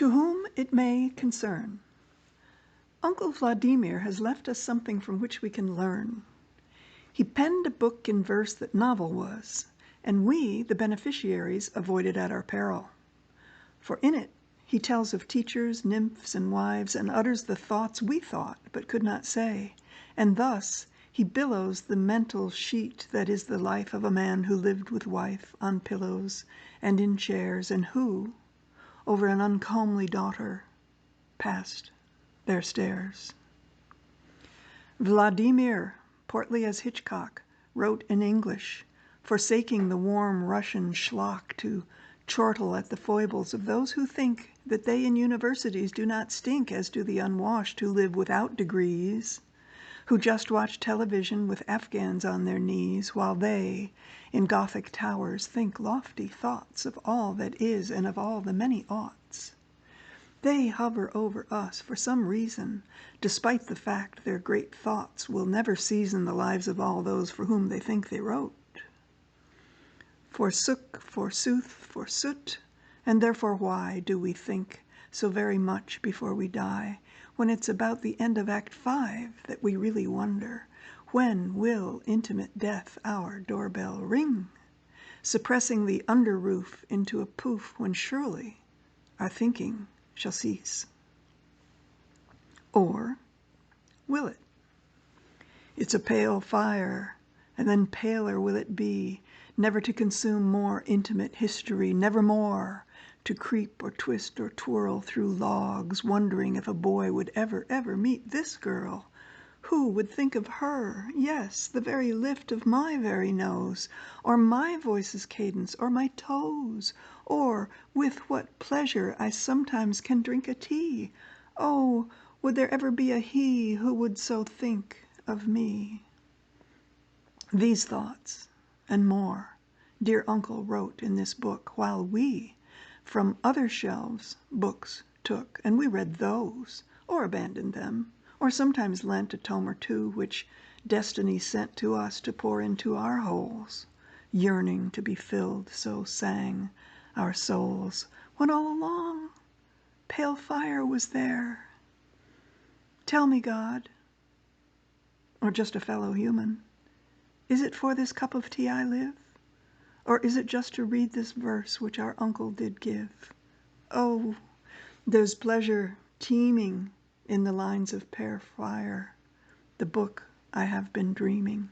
To whom it may concern. Uncle Vladimir has left us something from which we can learn. He penned a book in verse that novel was, and we, the beneficiaries, avoided at our peril. For in it he tells of teachers, nymphs, and wives, and utters the thoughts we thought but could not say, and thus he billows the mental sheet that is the life of a man who lived with wife on pillows and in chairs, and who, over an uncomely daughter, passed their stairs. Vladimir, portly as Hitchcock, wrote in English, forsaking the warm Russian schlock to chortle at the foibles of those who think that they in universities do not stink as do the unwashed who live without degrees, who just watch television with Afghans on their knees while they, in Gothic towers, think lofty thoughts of all that is and of all the many oughts. They hover over us for some reason, despite the fact their great thoughts will never season the lives of all those for whom they think they wrote. Forsook, forsooth, forsoot, and therefore why do we think so very much before we die, when it's about the end of Act 5 that we really wonder, when will intimate death our doorbell ring, suppressing the under roof into a poof when surely our thinking shall cease? Or will it? It's a pale fire, and then paler will it be, never to consume more intimate history, never more to creep or twist or twirl through logs, wondering if a boy would ever meet this girl. Who would think of her, yes, the very lift of my very nose, or my voice's cadence, or my toes, or with what pleasure I sometimes can drink a tea? Oh, would there ever be a he who would so think of me? These thoughts, and more, dear uncle wrote in this book, while we, from other shelves, books took, and we read those, or abandoned them, or sometimes lent a tome or two, which destiny sent to us to pour into our holes, yearning to be filled, so sang our souls, when all along pale fire was there. Tell me, God, or just a fellow human, is it for this cup of tea I live? Or is it just to read this verse which our uncle did give? Oh, there's pleasure teeming in the lines of pear fire, the book I have been dreaming.